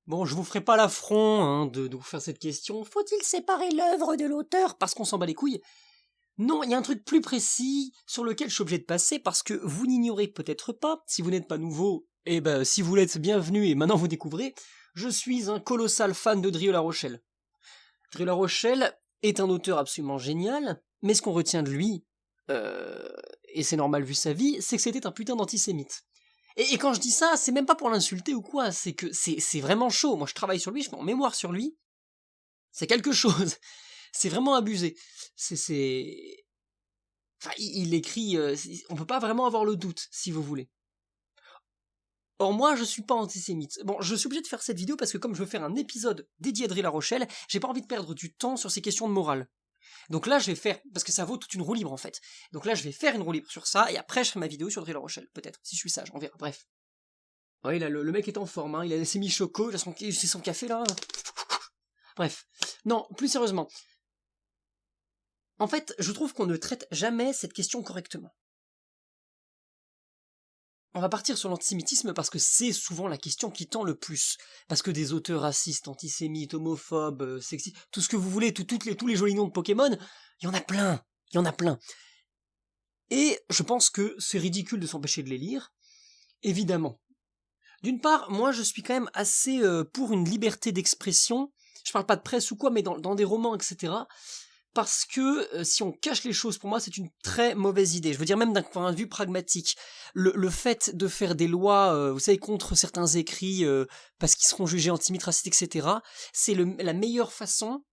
Bon, je vous ferai pas l'affront de vous faire cette question. Faut-il séparer l'œuvre de l'auteur parce qu'on s'en bat les couilles? Non, il y a un truc plus précis sur lequel je suis obligé de passer parce que vous n'ignorez peut-être pas, si vous n'êtes pas nouveau, et ben si vous l'êtes, bienvenue et maintenant vous découvrez, je suis un colossal fan de Drieux La Rochelle. Drieux La Rochelle est un auteur absolument génial, mais ce qu'on retient de lui, et c'est normal vu sa vie, c'est que c'était un putain d'antisémite. Et quand je dis ça, c'est même pas pour l'insulter ou quoi, c'est que c'est vraiment chaud. Moi je travaille sur lui, je fais en mémoire sur lui. C'est quelque chose. C'est vraiment abusé. Enfin, il écrit... on peut pas vraiment avoir le doute, si vous voulez. Or moi, je suis pas antisémite. Bon, je suis obligé de faire cette vidéo parce que comme je veux faire un épisode dédié à Drieux La Rochelle, j'ai pas envie de perdre du temps sur ces questions de morale. Donc là, je vais faire, parce que ça vaut toute une roue libre en fait. Donc là, je vais faire une roue libre sur ça, et après, je ferai ma vidéo sur Drieux La Rochelle, peut-être, si je suis sage, on verra, bref. Ouais, là, le mec est en forme, hein. Il a laissé mi-choco, c'est son café là. Bref. Non, plus sérieusement. En fait, je trouve qu'on ne traite jamais cette question correctement. On va partir sur l'antisémitisme parce que c'est souvent la question qui tend le plus. Parce que des auteurs racistes, antisémites, homophobes, sexistes, tout ce que vous voulez, tous les jolis noms de Pokémon, il y en a plein. Il y en a plein. Et je pense que c'est ridicule de s'empêcher de les lire, évidemment. D'une part, moi je suis quand même assez pour une liberté d'expression, je parle pas de presse ou quoi, mais dans des romans, etc. Parce que si on cache les choses, pour moi c'est une très mauvaise idée. Je veux dire même d'un point de vue pragmatique. Le fait de faire des lois, vous savez, contre certains écrits, parce qu'ils seront jugés antisémites, racistes, etc., c'est la meilleure façon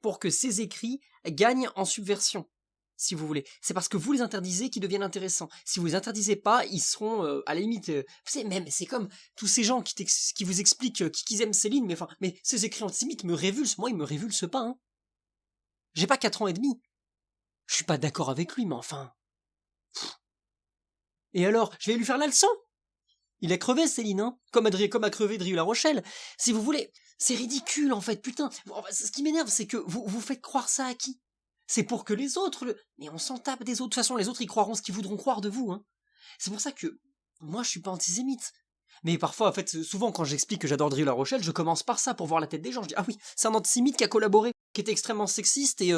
pour que ces écrits gagnent en subversion. Si vous voulez. C'est parce que vous les interdisez qu'ils deviennent intéressants. Si vous les interdisez pas, ils seront à la limite... vous savez, même, c'est comme tous ces gens qui vous expliquent qu'ils aiment Céline, mais ces écrits antisémites me révulsent. Moi, ils me révulsent pas, hein. J'ai pas 4 ans et demi. Je suis pas d'accord avec lui, mais enfin... Et alors, je vais lui faire la leçon. Il a crevé, Céline, hein, comme a crevé Drieux La Rochelle. Si vous voulez, c'est ridicule, en fait, putain. Ce qui m'énerve, c'est que vous faites croire ça à qui? C'est pour que les autres Mais on s'en tape des autres. De toute façon, les autres, ils croiront ce qu'ils voudront croire de vous, hein. C'est pour ça que moi, je suis pas antisémite. Mais parfois, en fait, souvent, quand j'explique que j'adore Drieux La Rochelle, je commence par ça, pour voir la tête des gens. Je dis, ah oui, c'est un antisémite qui a collaboré, qui était extrêmement sexiste et...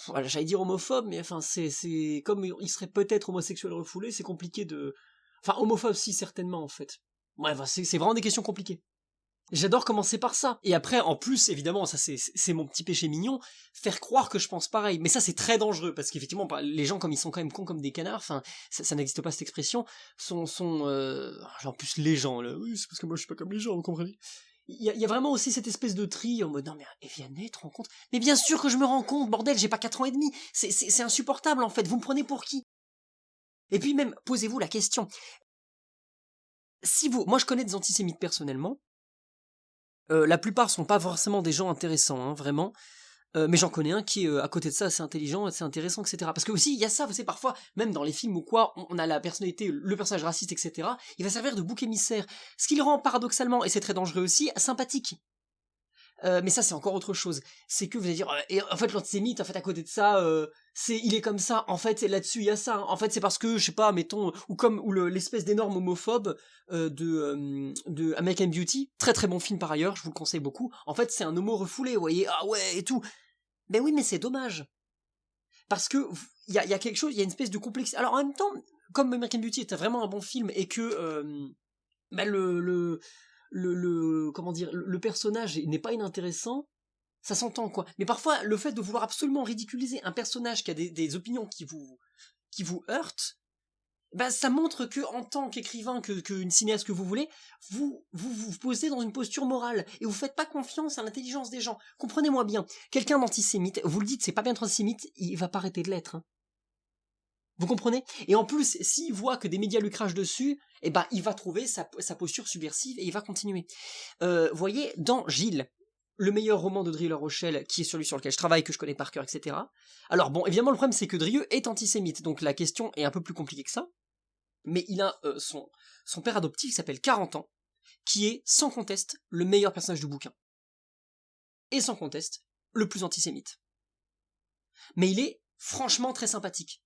voilà, j'allais dire homophobe, mais enfin, c'est comme il serait peut-être homosexuel refoulé, c'est compliqué de... Enfin, homophobe, si, certainement, en fait. Bref, c'est vraiment des questions compliquées. J'adore commencer par ça. Et après, en plus, évidemment, ça c'est mon petit péché mignon, faire croire que je pense pareil. Mais ça, c'est très dangereux, parce qu'effectivement, les gens, comme ils sont quand même cons comme des canards, enfin, ça n'existe pas cette expression, en plus, les gens, là, oui, c'est parce que moi, je suis pas comme les gens, vous comprenez? Il y a vraiment aussi cette espèce de tri en mode, non mais Vianney, tu te rends compte? Mais bien sûr que je me rends compte, bordel, j'ai pas 4 ans et demi, c'est insupportable en fait, vous me prenez pour qui? Et puis même, posez-vous la question, moi je connais des antisémites personnellement, la plupart sont pas forcément des gens intéressants, hein, vraiment. Mais j'en connais un qui est à côté de ça assez intelligent, assez intéressant, etc. Parce que aussi il y a ça, vous savez, parfois, même dans les films ou quoi, on a la personnalité, le personnage raciste, etc. Il va servir de bouc émissaire, ce qui le rend paradoxalement, et c'est très dangereux aussi, sympathique. Mais ça c'est encore autre chose. C'est que vous allez dire, et en fait l'antisémite, en fait à côté de ça, il est comme ça. En fait là-dessus il y a ça. Hein. En fait c'est parce que je sais pas, mettons, ou l'espèce d'énorme homophobe de American Beauty, très très bon film par ailleurs, je vous le conseille beaucoup. En fait c'est un homo refoulé, vous voyez, ah ouais et tout. Ben oui, mais c'est dommage. Parce que il y a quelque chose, il y a une espèce de complexité. Alors en même temps, comme American Beauty était vraiment un bon film et que bah, comment dire, le personnage n'est pas inintéressant, ça s'entend quoi. Mais parfois, le fait de vouloir absolument ridiculiser un personnage qui a des opinions qui vous heurtent, bah ça montre que en tant qu'écrivain, qu'une cinéaste que vous voulez, vous posez dans une posture morale et vous faites pas confiance à l'intelligence des gens. Comprenez-moi bien, quelqu'un d'antisémite, vous le dites, c'est pas bien d'être antisémite, il va pas arrêter de l'être. Hein. Vous comprenez? Et en plus, s'il voit que des médias lui crachent dessus, eh ben il va trouver sa posture subversive et il va continuer. Voyez, dans Gilles, le meilleur roman de Drieux La Rochelle, qui est celui sur lequel je travaille, que je connais par cœur, etc. Alors bon, évidemment, le problème c'est que Drieux est antisémite, donc la question est un peu plus compliquée que ça. Mais il a son père adoptif qui s'appelle 40 ans, qui est sans conteste le meilleur personnage du bouquin. Et sans conteste, le plus antisémite. Mais il est franchement très sympathique.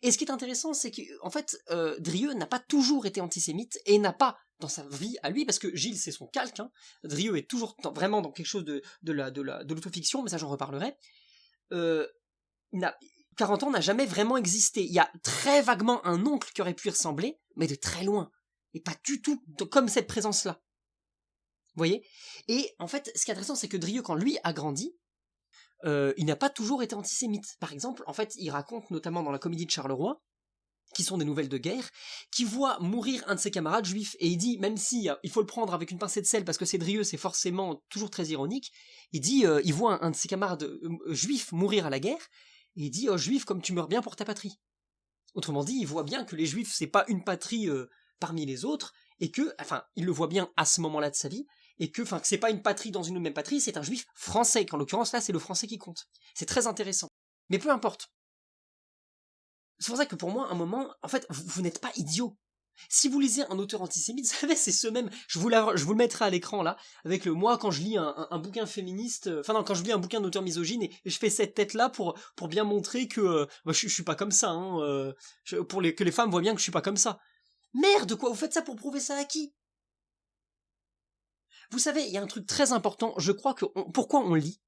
Et ce qui est intéressant, c'est qu'en fait, Drieux n'a pas toujours été antisémite, et n'a pas, dans sa vie à lui, parce que Gilles c'est son calque, hein. Drieux est toujours vraiment dans quelque chose de l'autofiction, mais ça j'en reparlerai. Euh, 40 ans n'a jamais vraiment existé. Il y a très vaguement un oncle qui aurait pu y ressembler, mais de très loin. Et pas du tout comme cette présence-là. Vous voyez? Et en fait, ce qui est intéressant, c'est que Drieux, quand lui a grandi, il n'a pas toujours été antisémite. Par exemple, en fait, il raconte notamment dans la comédie de Charleroi, qui sont des nouvelles de guerre, qui voit mourir un de ses camarades juifs, et il dit, même si il faut le prendre avec une pincée de sel, parce que c'est Drieux, c'est forcément toujours très ironique, il dit, il voit un de ses camarades juifs mourir à la guerre, et il dit, oh juif, comme tu meurs bien pour ta patrie. Autrement dit, il voit bien que les juifs, c'est pas une patrie parmi les autres, et que, enfin, il le voit bien à ce moment-là de sa vie, et que, enfin, que c'est pas une patrie dans une même patrie, c'est un juif français, qu'en l'occurrence là, c'est le français qui compte. C'est très intéressant. Mais peu importe. C'est pour ça que pour moi, à un moment, en fait, vous n'êtes pas idiot. Si vous lisez un auteur antisémite, vous savez, c'est ce même. Je vous le mettrai à l'écran là, avec moi quand je lis un bouquin féministe, enfin non, quand je lis un bouquin d'auteur misogyne et je fais cette tête là pour bien montrer que je suis pas comme ça, hein, que les femmes voient bien que je suis pas comme ça. Merde, quoi, vous faites ça pour prouver ça à qui? Vous savez, il y a un truc très important, je crois que pourquoi on lit?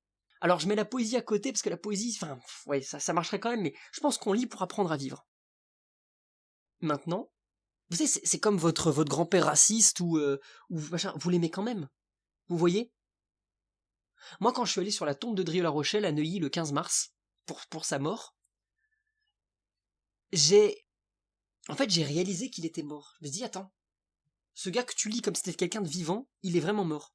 Alors je mets la poésie à côté parce que la poésie, enfin, ouais, ça marcherait quand même, mais je pense qu'on lit pour apprendre à vivre. Maintenant, vous savez, c'est comme votre grand-père raciste ou machin, vous l'aimez quand même. Vous voyez? Moi, quand je suis allé sur la tombe de Drieux-La Rochelle à Neuilly le 15 mars, pour sa mort, j'ai réalisé qu'il était mort. Je me dis, attends, ce gars que tu lis comme si c'était quelqu'un de vivant, il est vraiment mort.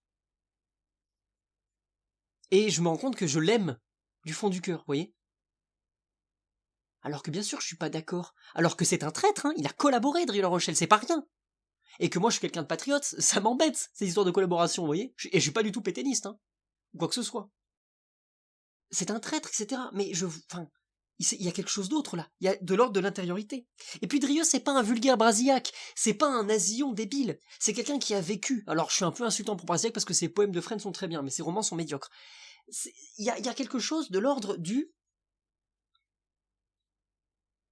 Et je me rends compte que je l'aime du fond du cœur, vous voyez? Alors que bien sûr, je suis pas d'accord. Alors que c'est un traître, hein, il a collaboré, Drieux-La Rochelle, c'est pas rien. Et que moi, je suis quelqu'un de patriote, ça m'embête, ces histoires de collaboration, vous voyez? Et je suis pas du tout pétainiste, hein, ou quoi que ce soit. C'est un traître, etc. Mais il y a quelque chose d'autre là. Il y a de l'ordre de l'intériorité. Et puis Drieux, c'est pas un vulgaire Brasillac, c'est pas un nasillon débile. C'est quelqu'un qui a vécu. Alors je suis un peu insultant pour Brasillac parce que ses poèmes de Fresne sont très bien, mais ses romans sont médiocres. Il y a quelque chose de l'ordre du.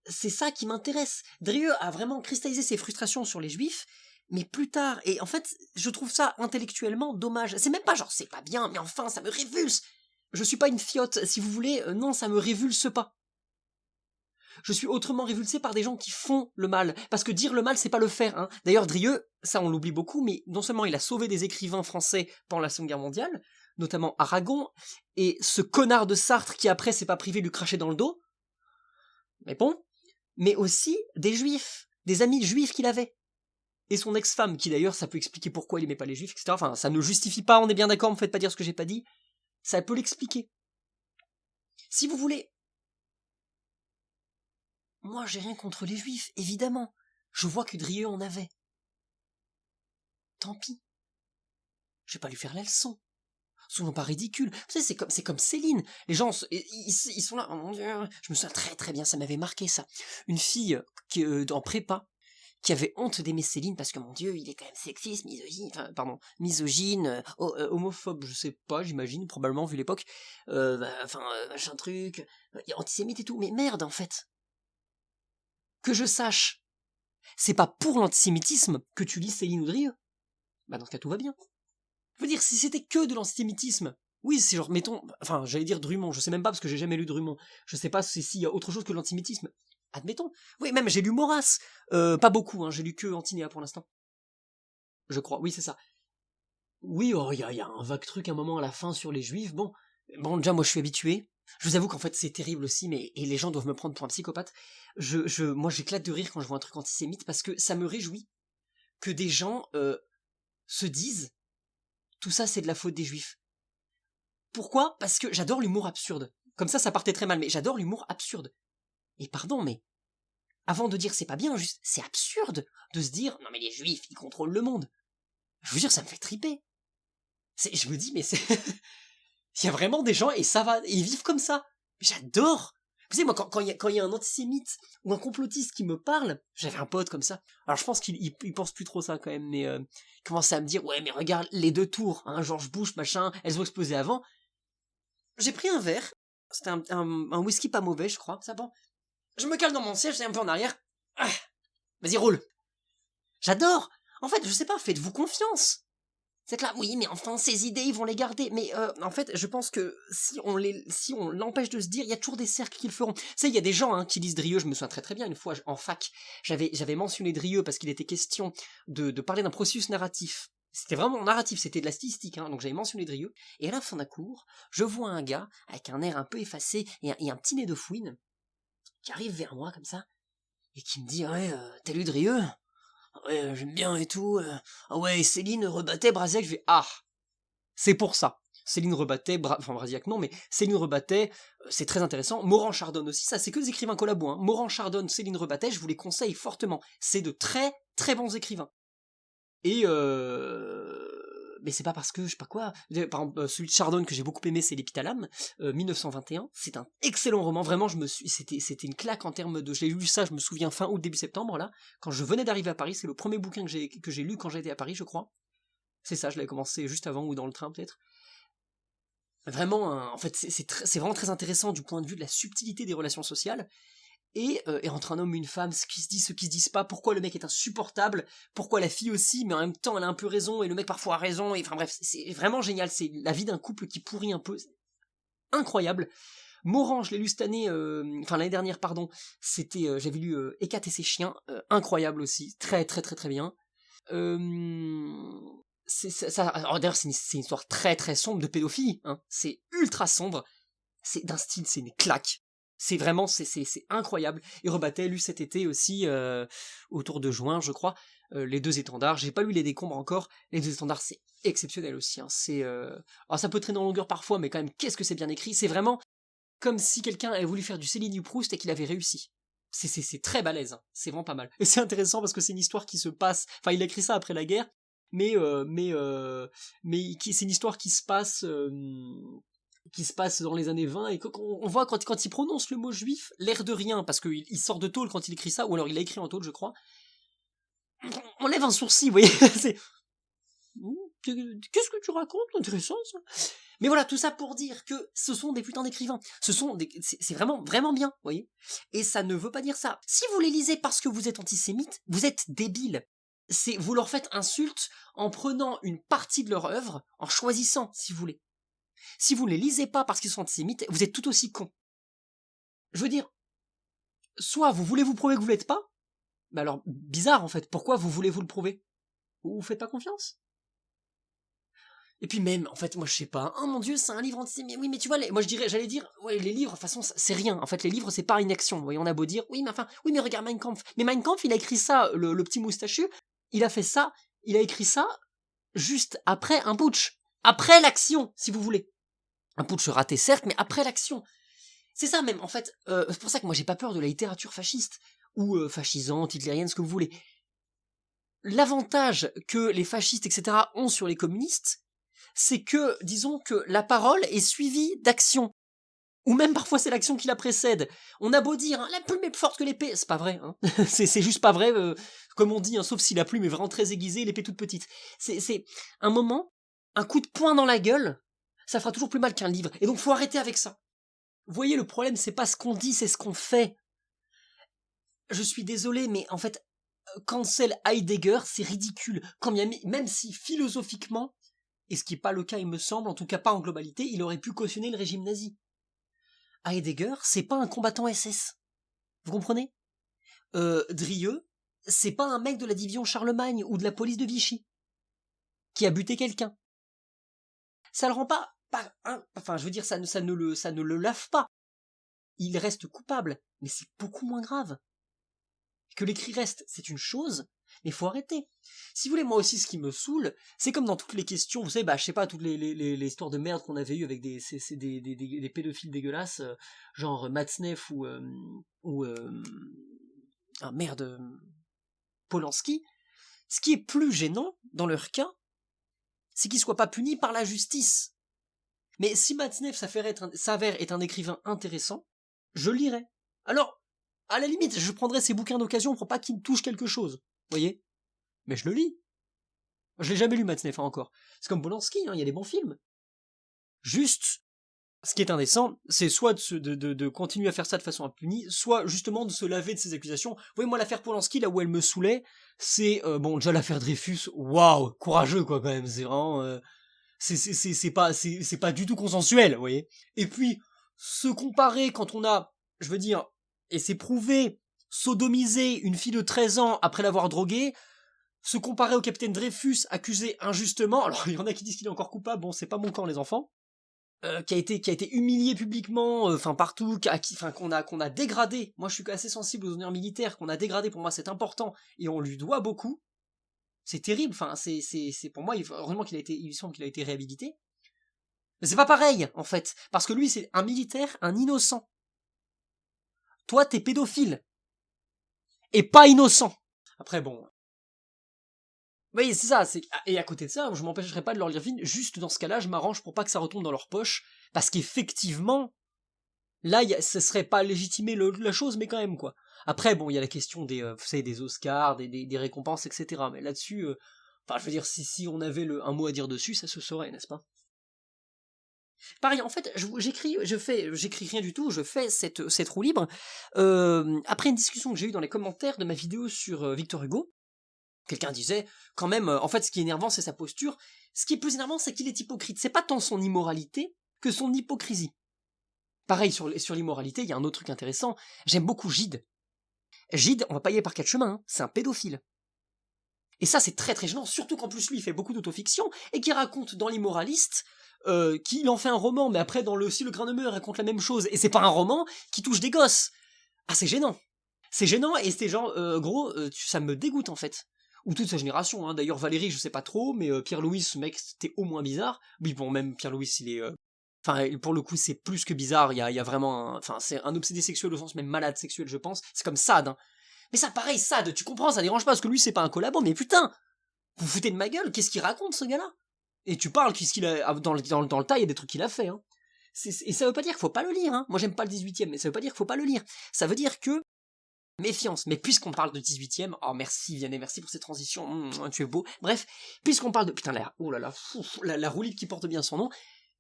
C'est ça qui m'intéresse. Drieux a vraiment cristallisé ses frustrations sur les juifs, mais plus tard. Et en fait, je trouve ça intellectuellement dommage. C'est même pas genre c'est pas bien, mais enfin, ça me révulse. Je suis pas une fiotte, si vous voulez, non, ça me révulse pas. Je suis autrement révulsé par des gens qui font le mal. Parce que dire le mal, c'est pas le faire, hein. D'ailleurs, Drieux, ça on l'oublie beaucoup, mais non seulement il a sauvé des écrivains français pendant la Seconde Guerre mondiale, notamment Aragon, et ce connard de Sartre qui après s'est pas privé de lui cracher dans le dos, mais bon, mais aussi des juifs, des amis juifs qu'il avait. Et son ex-femme, qui d'ailleurs, ça peut expliquer pourquoi il aimait pas les juifs, etc. Enfin, ça ne justifie pas, on est bien d'accord, me faites pas dire ce que j'ai pas dit. Ça peut l'expliquer. Si vous voulez, moi, j'ai rien contre les juifs, évidemment. Je vois que Drieux en avait. Tant pis. Je vais pas lui faire la leçon. Souvent pas ridicule. Vous savez, c'est comme Céline. Les gens, ils sont là. Oh mon Dieu. Je me souviens très très bien, ça m'avait marqué ça. Une fille en prépa qui avait honte d'aimer Céline parce que mon Dieu, il est quand même sexiste, misogyne, homophobe, je sais pas, j'imagine, probablement vu l'époque. Machin truc, antisémite et tout. Mais merde en fait. Que je sache, c'est pas pour l'antisémitisme que tu lis Céline ou Drieux. Bah dans ce cas tout va bien. Je veux dire, si c'était que de l'antisémitisme, oui, c'est genre, mettons, enfin j'allais dire Drummond, je sais même pas parce que j'ai jamais lu Drummond, je sais pas s'il y a autre chose que l'antisémitisme. Admettons. Oui, même j'ai lu Maurras, pas beaucoup, hein, j'ai lu que Antinéa pour l'instant. Je crois, oui c'est ça. Oui, oh, y a un vague truc à un moment à la fin sur les juifs, bon déjà moi je suis habitué. Je vous avoue qu'en fait c'est terrible aussi, et les gens doivent me prendre pour un psychopathe. Moi j'éclate de rire quand je vois un truc antisémite parce que ça me réjouit que des gens se disent tout ça c'est de la faute des juifs. Pourquoi? Parce que j'adore l'humour absurde. Comme ça partait très mal, mais j'adore l'humour absurde. Et pardon, mais avant de dire c'est pas bien, juste c'est absurde de se dire non mais les juifs ils contrôlent le monde. Je vous jure ça me fait triper. Je me dis mais c'est il y a vraiment des gens et ça va, et ils vivent comme ça. J'adore. Vous savez, moi, quand il y a un antisémite ou un complotiste qui me parle, j'avais un pote comme ça. Alors je pense qu'il pense plus trop ça quand même, mais il commençait à me dire ouais mais regarde les deux tours, hein, George Bush machin, elles ont explosé avant. J'ai pris un verre, c'était un whisky pas mauvais je crois, ça bon. Je me cale dans mon siège, c'est un peu en arrière. Ah, vas-y roule. J'adore. En fait, je sais pas, faites-vous confiance. C'est que là, oui, mais enfin, ces idées, ils vont les garder. Mais en fait, je pense que si on l'empêche de se dire, il y a toujours des cercles qui le feront. Tu sais, il y a des gens qui lisent Drieux, je me souviens très très bien, une fois en fac, j'avais mentionné Drieux parce qu'il était question de parler d'un processus narratif. C'était vraiment narratif, c'était de la stylistique, donc j'avais mentionné Drieux. Et à la fin d'un cours, je vois un gars avec un air un peu effacé et un petit nez de fouine qui arrive vers moi comme ça et qui me dit, ouais, t'as lu Drieux? Ouais, j'aime bien et tout. Ah ouais, Céline rebattait Brasiac. Je vais c'est pour ça. Céline rebattait, enfin Brasiac non, mais Céline rebattait, c'est très intéressant. Morand Chardon aussi, ça c'est que des écrivains collabos. Morand Chardon, Céline rebattait, je vous les conseille fortement. C'est de très très bons écrivains. Et mais c'est pas parce que je sais pas quoi. Par exemple, celui de Chardon que j'ai beaucoup aimé, c'est L'Épithalame, 1921. C'est un excellent roman. Vraiment, c'était une claque en termes de. J'ai lu ça, je me souviens fin août début septembre là, quand je venais d'arriver à Paris. C'est le premier bouquin que j'ai lu quand j'étais à Paris, je crois. C'est ça, je l'avais commencé juste avant ou dans le train peut-être. Vraiment, en fait, c'est vraiment très intéressant du point de vue de la subtilité des relations sociales. Et entre un homme et une femme, ce qui se dit, ce qui se disent pas, pourquoi le mec est insupportable, pourquoi la fille aussi, mais en même temps elle a un peu raison, et le mec parfois a raison, et enfin bref, c'est vraiment génial, c'est la vie d'un couple qui pourrit un peu, incroyable. Morand, je l'ai lu cette année, enfin l'année dernière, pardon, j'avais lu Hécate et ses chiens, incroyable aussi, très très très très bien. D'ailleurs c'est une histoire très très sombre de pédophilie, c'est ultra sombre, c'est d'un style, c'est une claque. C'est vraiment, c'est incroyable. Et Rebattet, lu cet été aussi, autour de juin, je crois, les deux étendards. J'ai pas lu les décombres encore. Les deux étendards, c'est exceptionnel aussi. Alors ça peut traîner en longueur parfois, mais quand même, qu'est-ce que c'est bien écrit. C'est vraiment comme si quelqu'un avait voulu faire du Céline du Proust et qu'il avait réussi. C'est très balèze. C'est vraiment pas mal. Et c'est intéressant parce que c'est une histoire qui se passe. Enfin, il a écrit ça après la guerre, mais c'est une histoire qui se passe dans les années 20, et on voit quand il prononce le mot juif, l'air de rien, parce qu'il sort de tôle quand il écrit ça, ou alors il a écrit en tôle, je crois, on lève un sourcil, vous voyez, qu'est-ce que tu racontes, intéressant ça. Mais voilà, tout ça pour dire que ce sont des putains d'écrivains, c'est vraiment, vraiment bien, vous voyez, et ça ne veut pas dire ça. Si vous les lisez parce que vous êtes antisémite, vous êtes débile. Vous leur faites insulte en prenant une partie de leur œuvre, en choisissant, si vous voulez. Si vous ne les lisez pas parce qu'ils sont antisémites, vous êtes tout aussi cons. Je veux dire, soit vous voulez vous prouver que vous l'êtes pas, mais alors, bizarre en fait, pourquoi vous voulez vous le prouver? Vous faites pas confiance? Et puis même, en fait, moi je sais pas, oh mon dieu, c'est un livre antisémite, oui mais tu vois, moi j'allais dire, ouais les livres, de toute façon c'est rien, en fait les livres c'est pas une action, vous voyez, on a beau dire, oui mais regarde Mein Kampf, mais Mein Kampf il a écrit ça, le petit moustachu, il a fait ça, il a écrit ça, juste après un putsch, après l'action, si vous voulez. Un putsch raté certes, mais après l'action. C'est ça même, en fait, c'est pour ça que moi j'ai pas peur de la littérature fasciste, ou fascisante, hitlérienne, ce que vous voulez. L'avantage que les fascistes, etc., ont sur les communistes, c'est que, disons que la parole est suivie d'action. Ou même parfois c'est l'action qui la précède. On a beau dire, la plume est plus forte que l'épée, c'est pas vrai, c'est juste pas vrai, comme on dit, sauf si la plume est vraiment très aiguisée et l'épée toute petite. C'est un moment, un coup de poing dans la gueule, ça fera toujours plus mal qu'un livre, et donc faut arrêter avec ça. Vous voyez, le problème, c'est pas ce qu'on dit, c'est ce qu'on fait. Je suis désolé, mais en fait, cancel Heidegger, c'est ridicule. Même si philosophiquement, et ce qui n'est pas le cas, il me semble, en tout cas pas en globalité, il aurait pu cautionner le régime nazi. Heidegger, c'est pas un combattant SS. Vous comprenez? Drieux, c'est pas un mec de la division Charlemagne ou de la police de Vichy qui a buté quelqu'un. Ça le rend pas enfin, je veux dire, ça ne le lave pas. Il reste coupable, mais c'est beaucoup moins grave. Que l'écrit reste, c'est une chose, mais il faut arrêter. Si vous voulez, moi aussi, ce qui me saoule, c'est comme dans toutes les questions, vous savez, je sais pas, toutes les histoires de merde qu'on avait eues avec des pédophiles dégueulasses, genre Matzneff ou Polanski. Ce qui est plus gênant, dans leur cas, c'est qu'ils soient pas punis par la justice. Mais si Matzneff s'avère être un écrivain intéressant, je lirai. Alors, à la limite, je prendrai ces bouquins d'occasion pour pas qu'ils me touchent quelque chose, vous voyez. Mais je le lis. Je l'ai jamais lu Matzneff encore. C'est comme Polanski, il y a des bons films. Juste, Ce qui est indécent, c'est soit de continuer à faire ça de façon impunie, soit justement de se laver de ces accusations. Vous voyez, moi, l'affaire Polanski, là où elle me saoulait, c'est, bon, déjà l'affaire Dreyfus, waouh, courageux, quoi, quand même, c'est vraiment, c'est pas du tout consensuel, vous voyez. Et puis, se comparer quand on a, je veux dire, et c'est prouvé, sodomiser une fille de 13 ans après l'avoir droguée, se comparer au capitaine Dreyfus accusé injustement, alors il y en a qui disent qu'il est encore coupable, bon, c'est pas mon camp, les enfants, qui a été humilié publiquement, enfin partout, qu'on a dégradé. Moi, je suis assez sensible aux honneurs militaires, qu'on a dégradé. Pour moi, c'est important et on lui doit beaucoup. C'est terrible. Enfin, c'est pour moi. Heureusement il semble qu'il a été réhabilité. Mais c'est pas pareil, en fait, parce que lui, c'est un militaire, un innocent. Toi, t'es pédophile et pas innocent. Après, bon. Oui, c'est ça, et à côté de ça, je m'empêcherai pas de leur lire film, juste dans ce cas-là, je m'arrange pour pas que ça retombe dans leur poche, parce qu'effectivement, là, ce serait pas légitimer la chose, mais quand même, quoi. Après, bon, il y a la question vous savez, des Oscars, des récompenses, etc. Mais là-dessus, enfin, je veux dire, si on avait un mot à dire dessus, ça se saurait, n'est-ce pas? Pareil, en fait, j'écris rien du tout, je fais cette roue libre, après une discussion que j'ai eue dans les commentaires de ma vidéo sur Victor Hugo. Quelqu'un disait, quand même, en fait, ce qui est énervant, c'est sa posture. Ce qui est plus énervant, c'est qu'il est hypocrite. C'est pas tant son immoralité que son hypocrisie. Pareil, sur l'immoralité, il y a un autre truc intéressant. J'aime beaucoup Gide. Gide, on va pas y aller par quatre chemins, hein, c'est un pédophile. Et ça, c'est très très gênant, surtout qu'en plus, lui, il fait beaucoup d'autofiction, et qu'il raconte dans l'immoraliste, qu'il en fait un roman, mais après, dans Si le grain de meurt, il raconte la même chose, et c'est pas un roman qui touche des gosses. Ah, c'est gênant. C'est gênant, et c'était genre, gros, ça me dégoûte, en fait. Ou toute sa génération, hein. D'ailleurs Valérie je sais pas trop, mais Pierre-Louis, ce mec c'était au moins bizarre. Oui bon, même Pierre-Louis il est... Enfin pour le coup c'est plus que bizarre, il y a vraiment enfin c'est un obsédé sexuel au sens même malade sexuel je pense, c'est comme Sade, hein. Mais ça pareil Sade, tu comprends, ça dérange pas parce que lui c'est pas un collabo, mais putain, vous vous foutez de ma gueule, qu'est-ce qu'il raconte ce gars-là? Et tu parles qu'est-ce qu'il a... Dans le tas il y a des trucs qu'il a fait, hein. Et ça veut pas dire qu'il faut pas le lire, hein. Moi j'aime pas le 18ème, mais ça veut pas dire qu'il faut pas le lire. Ça veut dire que méfiance, mais puisqu'on parle de 18ème, oh merci Vianney, merci pour cette transition, tu es beau. Bref, puisqu'on parle de... Putain, oh là là, la roue libre qui porte bien son nom,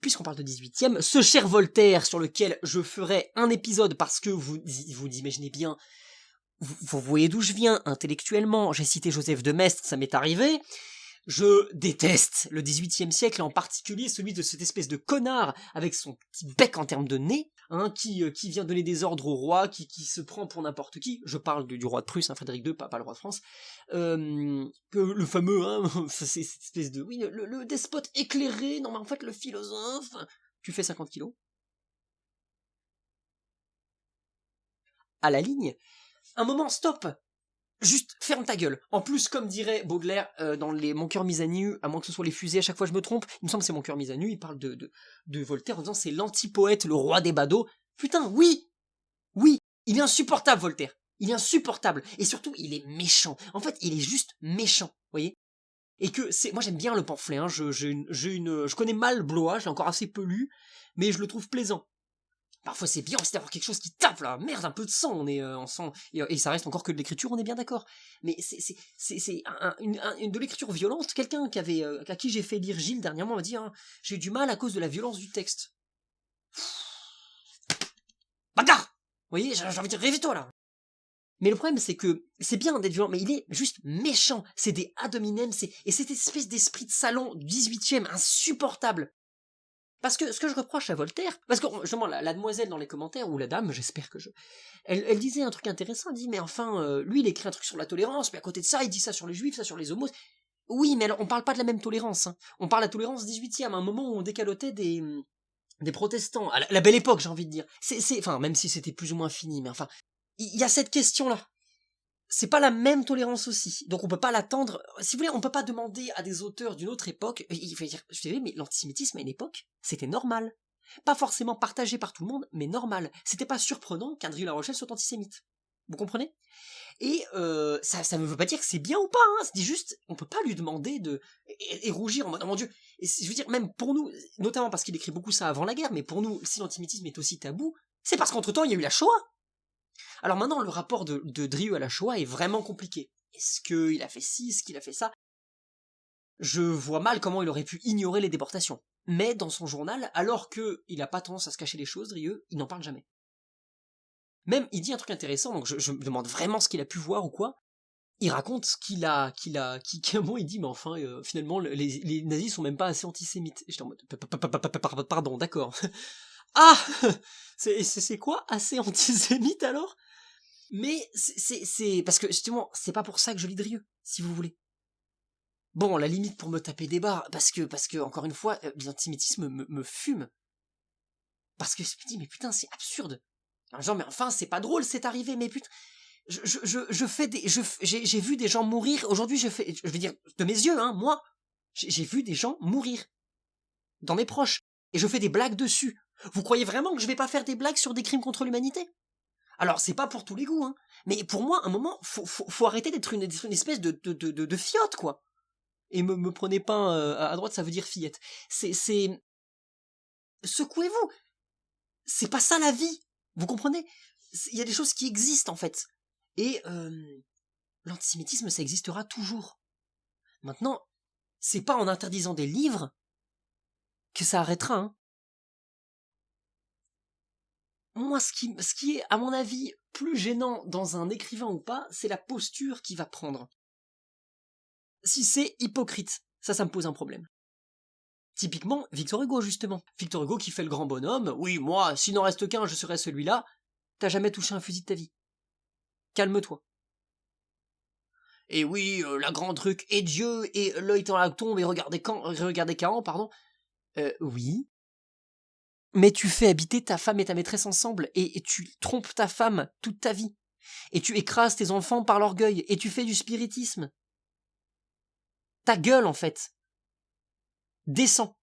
puisqu'on parle de 18ème, ce cher Voltaire sur lequel je ferai un épisode parce que vous imaginez bien, vous voyez d'où je viens intellectuellement, j'ai cité Joseph de Maistre, ça m'est arrivé. Je déteste le XVIIIe siècle, en particulier celui de cette espèce de connard avec son petit bec en termes de nez, hein, qui vient donner des ordres au roi, qui se prend pour n'importe qui. Je parle du roi de Prusse, hein, Frédéric II, pas le roi de France. Que le fameux, hein, c'est cette espèce de... Oui, le despote éclairé, non mais en fait le philosophe... Tu fais 50 kilos. À la ligne. Un moment, stop. Juste ferme ta gueule. En plus, comme dirait Baudelaire dans Mon cœur mis à nu, à moins que ce soit les fusées, à chaque fois je me trompe, il me semble que c'est Mon cœur mis à nu, il parle de Voltaire en disant c'est l'antipoète, le roi des badauds. Putain, oui, il est insupportable Voltaire. Il est insupportable. Et surtout, il est méchant. En fait, il est juste méchant, vous voyez. Et que moi j'aime bien le pamphlet, hein. Je connais mal Blois, je l'ai encore assez peu lu, mais je le trouve plaisant. Parfois c'est bien aussi d'avoir quelque chose qui tape là, merde, un peu de sang, on est en sang, et ça reste encore que de l'écriture, on est bien d'accord. Mais c'est de l'écriture violente. Quelqu'un à qui j'ai fait lire Gilles dernièrement m'a dit, hein, j'ai eu du mal à cause de la violence du texte. Bagarre. Vous voyez, j'ai envie de dire, réveille-toi là. Mais le problème c'est que c'est bien d'être violent, mais il est juste méchant. C'est des ad hominem, et cette espèce d'esprit de salon du 18ème insupportable. Parce que ce que je reproche à Voltaire, parce que justement la demoiselle dans les commentaires, ou la dame, j'espère que elle disait un truc intéressant, elle dit mais enfin, lui il écrit un truc sur la tolérance, mais à côté de ça il dit ça sur les juifs, ça sur les homos. Oui, mais alors on parle pas de la même tolérance, hein. On parle de la tolérance 18ème, à un moment où on décalotait des protestants, à la belle époque j'ai envie de dire. Enfin, même si c'était plus ou moins fini, mais enfin, il y a cette question-là. C'est pas la même tolérance aussi. Donc on peut pas l'attendre. Si vous voulez, on peut pas demander à des auteurs d'une autre époque. Il faut dire, je dirais, mais l'antisémitisme à une époque, c'était normal. Pas forcément partagé par tout le monde, mais normal. C'était pas surprenant qu'un Drieux La Rochelle soit antisémite. Vous comprenez? Et ça ne veut pas dire que c'est bien ou pas, hein. C'est juste, on peut pas lui demander et rougir en mode, oh mon Dieu. Et je veux dire, même pour nous, notamment parce qu'il écrit beaucoup ça avant la guerre, mais pour nous, si l'antisémitisme est aussi tabou, c'est parce qu'entre-temps, il y a eu la Shoah. Alors maintenant, le rapport de Drieux à la Shoah est vraiment compliqué. Est-ce qu'il a fait ci, est-ce qu'il a fait ça? je vois mal comment il aurait pu ignorer les déportations. Mais dans son journal, alors que il a pas tendance à se cacher les choses, Drieux, il n'en parle jamais. Même, il dit un truc intéressant, donc je me demande vraiment ce qu'il a pu voir ou quoi. Il raconte qu'à un moment il dit, mais enfin, finalement, les nazis sont même pas assez antisémites. Et j'étais en mode, pardon, d'accord. Ah! C'est quoi assez antisémite alors? Mais c'est parce que justement, c'est pas pour ça que je lis Drieux, si vous voulez. Bon, la limite pour me taper des barres, parce que encore une fois, l'antisémitisme me fume. Parce que je me dis, mais putain, c'est absurde. Genre, mais enfin, c'est pas drôle, c'est arrivé, mais putain, je fais j'ai vu des gens mourir, aujourd'hui je vais dire, de mes yeux, hein, moi, j'ai vu des gens mourir. Dans mes proches. Et je fais des blagues dessus. Vous croyez vraiment que je vais pas faire des blagues sur des crimes contre l'humanité? Alors, c'est pas pour tous les goûts, hein. Mais pour moi, à un moment, faut arrêter d'être une espèce de fiotte, quoi. Et me prenez pas à droite, ça veut dire fillette. Secouez-vous. C'est pas ça la vie. Vous comprenez? Il y a des choses qui existent, en fait. Et l'antisémitisme, ça existera toujours. Maintenant, c'est pas en interdisant des livres que ça arrêtera, hein. Moi, ce qui est, à mon avis, plus gênant dans un écrivain ou pas, c'est la posture qu'il va prendre. Si c'est hypocrite, ça me pose un problème. Typiquement, Victor Hugo, justement. Victor Hugo qui fait le grand bonhomme, oui, moi, s'il n'en reste qu'un, je serai celui-là, t'as jamais touché un fusil de ta vie. Calme-toi. Et oui, la grande truc, et Dieu, et l'œil dans la tombe, et regardez Caen, pardon. Oui. Mais tu fais habiter ta femme et ta maîtresse ensemble, et tu trompes ta femme toute ta vie. Et tu écrases tes enfants par l'orgueil, et tu fais du spiritisme. Ta gueule, en fait. Descends.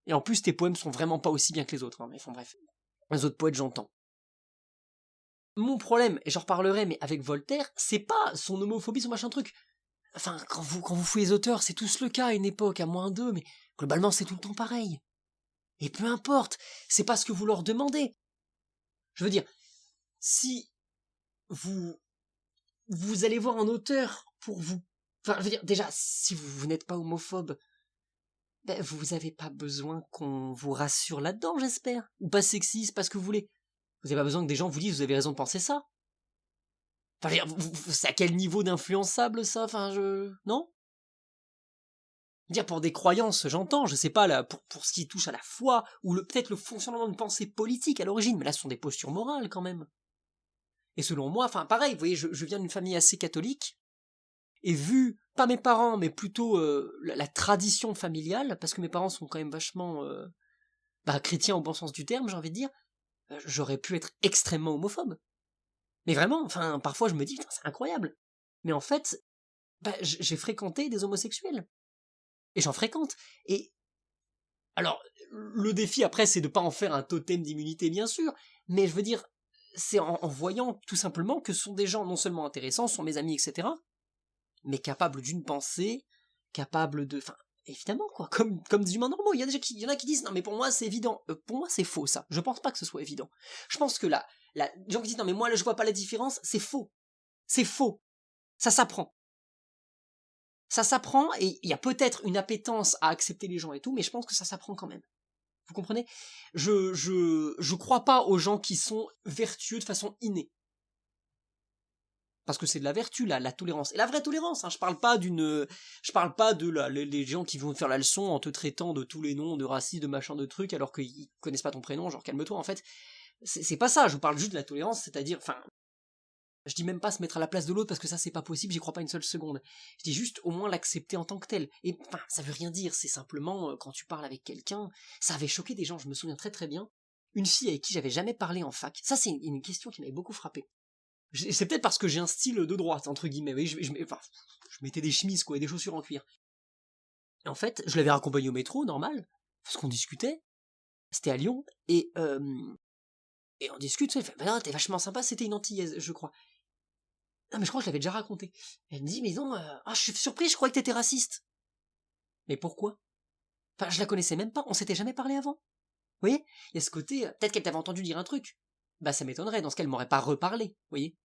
Et en plus, tes poèmes sont vraiment pas aussi bien que les autres, hein, mais enfin bref. Les autres poètes, j'entends. Mon problème, et j'en reparlerai, mais avec Voltaire, c'est pas son homophobie, son machin truc. Enfin, quand vous fouillez les auteurs, c'est tous le cas à une époque, à moins d'eux, mais globalement, c'est tout le temps pareil. Et peu importe, c'est pas ce que vous leur demandez. Je veux dire, si vous allez voir un auteur pour vous... Enfin, je veux dire, déjà, si vous n'êtes pas homophobe, ben, vous avez pas besoin qu'on vous rassure là-dedans, j'espère. Ou pas sexiste, pas ce que vous voulez. Vous avez pas besoin que des gens vous disent, vous avez raison de penser ça. Enfin, je veux dire, c'est à quel niveau d'influençable, ça? Enfin, non? Dire pour des croyances, j'entends, je sais pas, là, pour ce qui touche à la foi, ou peut-être le fonctionnement d'une pensée politique à l'origine, mais là, ce sont des postures morales, quand même. Et selon moi, enfin, pareil, vous voyez, je viens d'une famille assez catholique, et vu, pas mes parents, mais plutôt la tradition familiale, parce que mes parents sont quand même vachement chrétiens au bon sens du terme, j'ai envie de dire, j'aurais pu être extrêmement homophobe. Mais vraiment, enfin, parfois je me dis, c'est incroyable. Mais en fait, j'ai fréquenté des homosexuels. Et j'en fréquente. Et alors, le défi après, c'est de pas en faire un totem d'immunité, bien sûr, mais je veux dire, c'est en voyant tout simplement que ce sont des gens non seulement intéressants, sont mes amis, etc., mais capables d'une pensée, capables de... Enfin, évidemment, quoi, comme des humains normaux. Il y en a qui disent, non mais pour moi c'est évident. Pour moi c'est faux, ça. Je pense pas que ce soit évident. Je pense que là, les gens qui disent, non mais moi je vois pas la différence, c'est faux. C'est faux. Ça s'apprend. Ça s'apprend, et il y a peut-être une appétence à accepter les gens et tout, mais je pense que ça s'apprend quand même. Vous comprenez? Je crois pas aux gens qui sont vertueux de façon innée. Parce que c'est de la vertu, la tolérance. Et la vraie tolérance, hein, je parle pas de les gens qui vont te faire la leçon en te traitant de tous les noms, de racistes, de machin, de trucs, alors qu'ils connaissent pas ton prénom, genre calme-toi, en fait. C'est pas ça, je vous parle juste de la tolérance, c'est-à-dire, enfin, je dis même pas se mettre à la place de l'autre parce que ça c'est pas possible, j'y crois pas une seule seconde. Je dis juste au moins l'accepter en tant que tel. Et enfin, ça veut rien dire, c'est simplement quand tu parles avec quelqu'un, ça avait choqué des gens, je me souviens très très bien. Une fille avec qui j'avais jamais parlé en fac, ça c'est une question qui m'avait beaucoup frappé. C'est peut-être parce que j'ai un style de droite, entre guillemets, oui, je mettais des chemises quoi, et des chaussures en cuir. Et en fait, je l'avais raccompagnée au métro, normal, parce qu'on discutait, c'était à Lyon, et on discute, elle fait, bah non, t'es vachement sympa, c'était une antillaise, je crois. Ah mais je crois que je l'avais déjà raconté. Elle me dit, mais non, je suis surpris, je croyais que t'étais raciste. Mais pourquoi? Enfin, je la connaissais même pas, on s'était jamais parlé avant. Vous voyez? Il y a ce côté, peut-être qu'elle t'avait entendu dire un truc. Bah ça m'étonnerait, dans ce cas, elle m'aurait pas reparlé, vous voyez?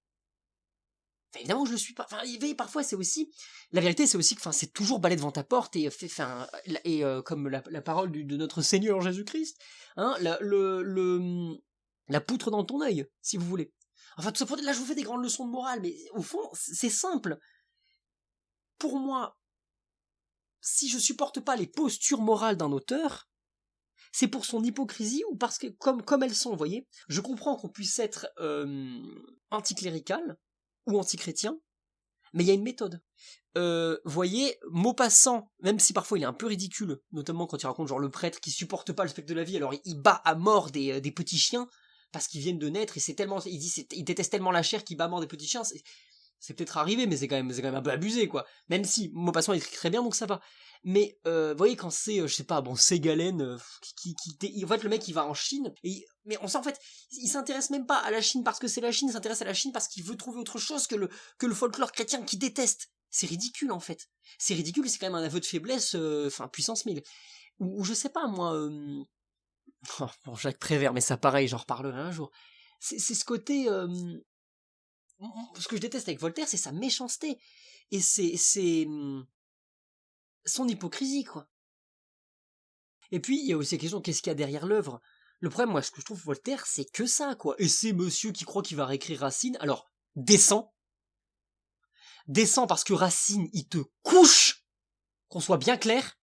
Enfin, évidemment que je le suis pas. Enfin, parfois c'est aussi la vérité, c'est aussi que c'est toujours balai devant ta porte et comme la parole de notre Seigneur Jésus-Christ, hein, la poutre dans ton œil, si vous voulez. Enfin, tout ça pour dire, là je vous fais des grandes leçons de morale, mais au fond c'est simple. Pour moi, si je supporte pas les postures morales d'un auteur, c'est pour son hypocrisie ou parce que comme elles sont, vous voyez. Je comprends qu'on puisse être anticlérical ou antichrétien, mais il y a une méthode. Voyez, Maupassant, même si parfois il est un peu ridicule, notamment quand il raconte genre le prêtre qui supporte pas le spectre de la vie, alors il bat à mort des petits chiens parce qu'ils viennent de naître et c'est tellement, il déteste tellement la chair qu'il bat à mort des petits chiens. C'est peut-être arrivé, mais c'est quand même un peu abusé, quoi. Même si Maupassant écrit très bien, donc ça va. Mais vous voyez, quand c'est, je sais pas, bon, Ségalen, en fait, le mec il va en Chine, mais on sent en fait, il s'intéresse même pas à la Chine parce que c'est la Chine, il s'intéresse à la Chine parce qu'il veut trouver autre chose que le folklore chrétien qu'il déteste. C'est ridicule en fait. C'est ridicule, c'est quand même un aveu de faiblesse, puissance 1000. Ou je sais pas moi. Bon, Jacques Prévert, mais ça pareil, j'en reparlerai un jour. C'est ce côté. Ce que je déteste avec Voltaire, c'est sa méchanceté. Et c'est son hypocrisie, quoi. Et puis, il y a aussi la question, qu'est-ce qu'il y a derrière l'œuvre? Le problème, moi, ce que je trouve Voltaire, c'est que ça, quoi. Et c'est monsieur qui croit qu'il va réécrire Racine. Alors, descends parce que Racine, il te couche, qu'on soit bien clair.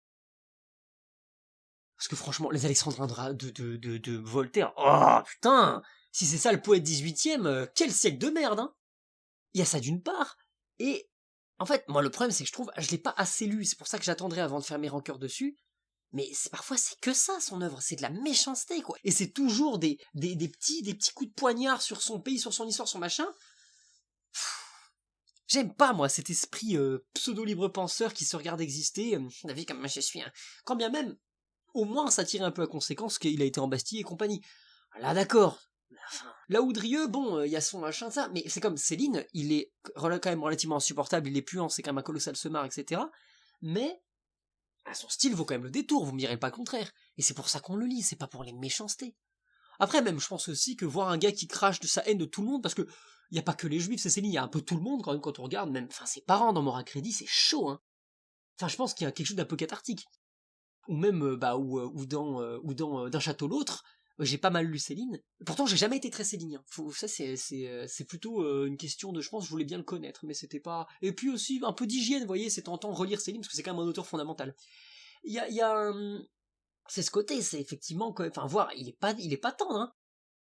Parce que franchement, les alexandrins de Voltaire, oh putain, si c'est ça le poète 18e, quel siècle de merde, hein. Il y a ça d'une part, et en fait, moi le problème c'est que je l'ai pas assez lu, c'est pour ça que j'attendrai avant de faire mes rancœurs dessus, mais parfois c'est que ça son œuvre, c'est de la méchanceté, quoi. Et c'est toujours des petits coups de poignard sur son pays, sur son histoire, son machin. J'aime pas, moi, cet esprit pseudo-libre penseur qui se regarde exister, la vie comme moi je suis, hein. Quand bien même, au moins ça tirait un peu à conséquence qu'il a été embastillé et compagnie. Là d'accord. Là où Drieux, bon, il y a son machin, ça, mais c'est comme Céline, il est quand même relativement insupportable, il est puant, c'est quand même un colossal semard, etc. Mais son style vaut quand même le détour, vous me direz pas le contraire. Et c'est pour ça qu'on le lit, c'est pas pour les méchancetés. Après, même, je pense aussi que voir un gars qui crache de sa haine de tout le monde, parce que il y a pas que les juifs, c'est Céline, il y a un peu tout le monde quand même quand on regarde, même, ses parents dans Moral Crédit, c'est chaud, hein. Je pense qu'il y a quelque chose d'un peu cathartique. Ou même, ou dans D'un château l'autre, j'ai pas mal lu Céline. Pourtant, j'ai jamais été très célinien. Ça, c'est plutôt une question de, je pense, je voulais bien le connaître, mais c'était pas. Et puis aussi un peu d'hygiène, vous voyez, c'est tentant relire Céline parce que c'est quand même un auteur fondamental. C'est ce côté, c'est effectivement, voir, il est pas tendre, hein.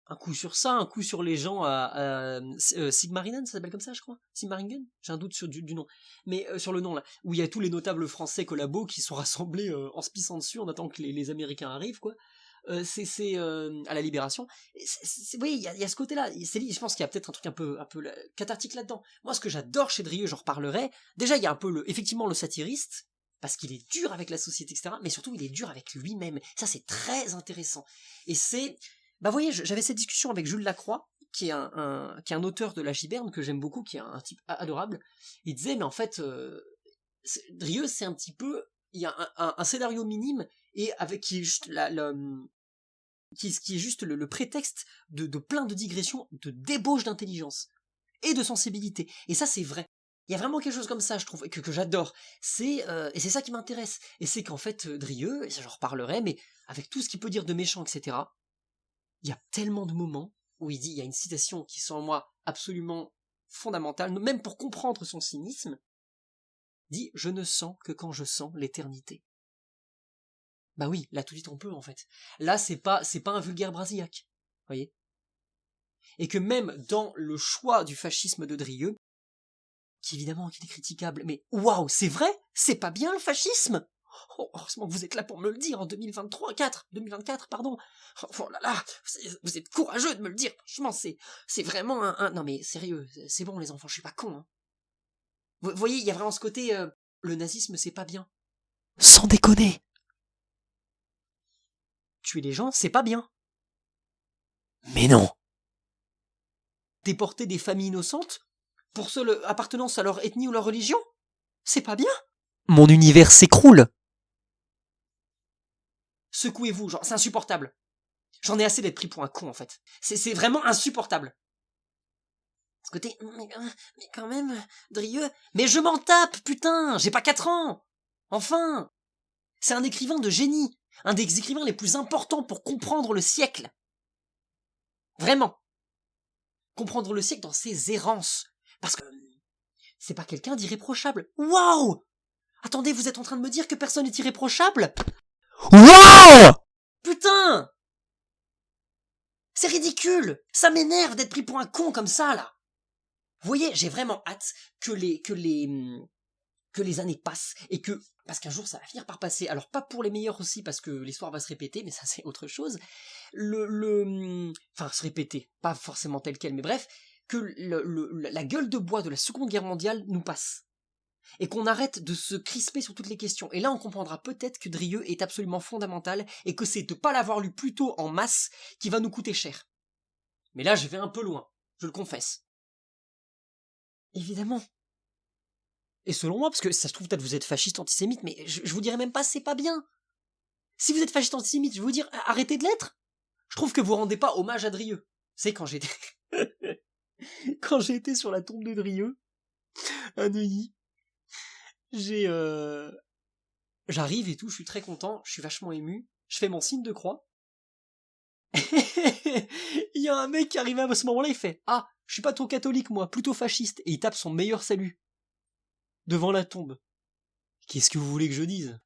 Un coup sur ça, un coup sur les gens Sigmarinen, ça s'appelle comme ça, je crois. Sigmaringen, j'ai un doute du nom, mais sur le nom là, où il y a tous les notables français collabos qui sont rassemblés en se pissant dessus en attendant que les Américains arrivent, quoi. C'est à la Libération. Oui, il y a ce côté-là. Je pense qu'il y a peut-être un truc un peu cathartique là-dedans. Moi, ce que j'adore chez Drieux, j'en reparlerai. Déjà, il y a un peu effectivement le satiriste, parce qu'il est dur avec la société, etc. Mais surtout, il est dur avec lui-même. Ça, c'est très intéressant. Et c'est, vous voyez, j'avais cette discussion avec Jules Lacroix, qui est un auteur de la Giberne que j'aime beaucoup, qui est un type adorable. Il disait, mais en fait, Drieux, c'est un petit peu, il y a un scénario minime et avec qui est juste qui est juste le prétexte de plein de digressions, de débauche d'intelligence et de sensibilité. Et ça, c'est vrai. Il y a vraiment quelque chose comme ça, je trouve, que j'adore. Et c'est ça qui m'intéresse. Et c'est qu'en fait, Drieux, et ça j'en reparlerai, mais avec tout ce qu'il peut dire de méchant, etc., il y a tellement de moments où il y a une citation qui sont en moi absolument fondamentale, même pour comprendre son cynisme, dit « Je ne sens que quand je sens l'éternité ». Bah oui, là tout de suite on peut en fait. Là c'est pas un vulgaire brasillac, voyez. Et que même dans le choix du fascisme de Drieux, qui évidemment est critiquable, mais waouh, c'est vrai, c'est pas bien le fascisme. Oh, heureusement que vous êtes là pour me le dire en 2024, pardon. Oh là là, vous êtes courageux de me le dire. Franchement, c'est vraiment non mais sérieux, c'est bon les enfants, je suis pas con. Hein. Vous voyez, il y a vraiment ce côté, le nazisme c'est pas bien. Sans déconner. Tuer les gens, c'est pas bien. Mais non. Déporter des familles innocentes pour seule appartenance à leur ethnie ou leur religion, c'est pas bien. Mon univers s'écroule. Secouez-vous, genre, c'est insupportable. J'en ai assez d'être pris pour un con, en fait. C'est vraiment insupportable. Ce côté, mais quand même, Drieux, mais je m'en tape, putain, j'ai pas 4 ans. Enfin, c'est un écrivain de génie, un des écrivains les plus importants pour comprendre le siècle. Vraiment. Comprendre le siècle dans ses errances. Parce que c'est pas quelqu'un d'irréprochable. Waouh! Attendez, vous êtes en train de me dire que personne n'est irréprochable? Wow! Putain! C'est ridicule! Ça m'énerve d'être pris pour un con comme ça, là! Vous voyez, j'ai vraiment hâte que les années passent et que, parce qu'un jour ça va finir par passer, alors pas pour les meilleurs aussi parce que l'histoire va se répéter, mais ça c'est autre chose, enfin se répéter, pas forcément tel quel, mais bref, que la gueule de bois de la Seconde Guerre mondiale nous passe. Et qu'on arrête de se crisper sur toutes les questions. Et là on comprendra peut-être que Drieux est absolument fondamental et que c'est de pas l'avoir lu plus tôt en masse qui va nous coûter cher. Mais là je vais un peu loin, je le confesse. Évidemment. Et selon moi, parce que ça se trouve peut-être vous êtes fasciste, antisémite, mais je vous dirais même pas c'est pas bien. Si vous êtes fasciste, antisémite, je vais vous dire arrêtez de l'être. Je trouve que vous rendez pas hommage à Drieux. C'est quand j'étais quand j'ai été sur la tombe de Drieux à Neuilly, j'arrive et tout, je suis très content, je suis vachement ému, je fais mon signe de croix. Il y a un mec qui arrive à ce moment-là, il fait ah, je suis pas trop catholique moi, plutôt fasciste, et il tape son meilleur salut devant la tombe. Qu'est-ce que vous voulez que je dise?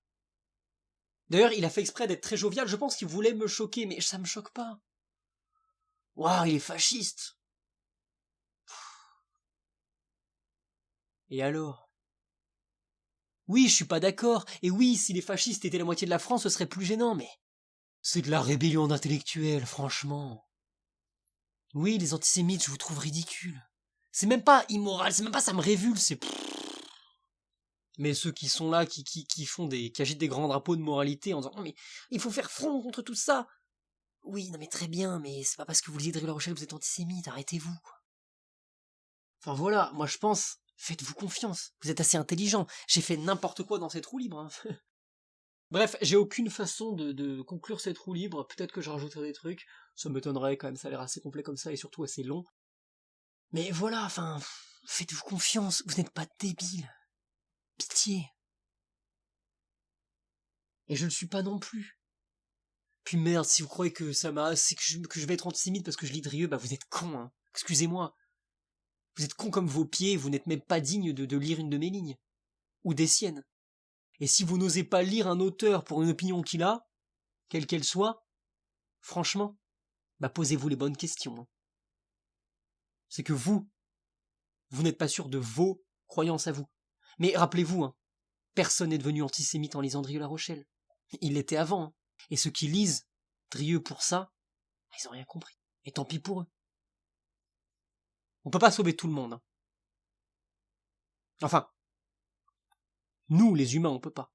D'ailleurs, il a fait exprès d'être très jovial, je pense qu'il voulait me choquer, mais ça me choque pas. Waouh, il est fasciste. Et alors? Oui, je suis pas d'accord, et oui, si les fascistes étaient la moitié de la France, ce serait plus gênant, mais c'est de la rébellion d'intellectuels, franchement. Oui, les antisémites, je vous trouve ridicule. C'est même pas immoral, c'est même pas ça me révulse, c'est... Mais ceux qui sont là, qui agitent des grands drapeaux de moralité en disant « Non mais, il faut faire front contre tout ça !» Oui, non mais très bien, mais c'est pas parce que vous lisez Drieux-La Rochelle que vous êtes antisémite, arrêtez-vous. Enfin voilà, moi je pense, faites-vous confiance, vous êtes assez intelligent, j'ai fait n'importe quoi dans cette roue libre. Hein. Bref, j'ai aucune façon de conclure cette roue libre, peut-être que je rajouterai des trucs, ça m'étonnerait quand même, ça a l'air assez complet comme ça et surtout assez long. Mais voilà, enfin, faites-vous confiance, vous n'êtes pas débile. Pitié. Et je ne le suis pas non plus. Puis merde, si vous croyez que que je vais être antisémite parce que je lis Drieux, bah vous êtes con, hein. Excusez-moi. Vous êtes con comme vos pieds, vous n'êtes même pas digne de lire une de mes lignes. Ou des siennes. Et si vous n'osez pas lire un auteur pour une opinion qu'il a, quelle qu'elle soit, franchement, bah posez-vous les bonnes questions. Hein. C'est que vous n'êtes pas sûr de vos croyances à vous. Mais rappelez-vous, hein, personne n'est devenu antisémite en lisant Drieux-La Rochelle. Il l'était avant. Hein. Et ceux qui lisent Drieux pour ça, ils ont rien compris. Et tant pis pour eux. On peut pas sauver tout le monde. Hein. Enfin, nous, les humains, on peut pas.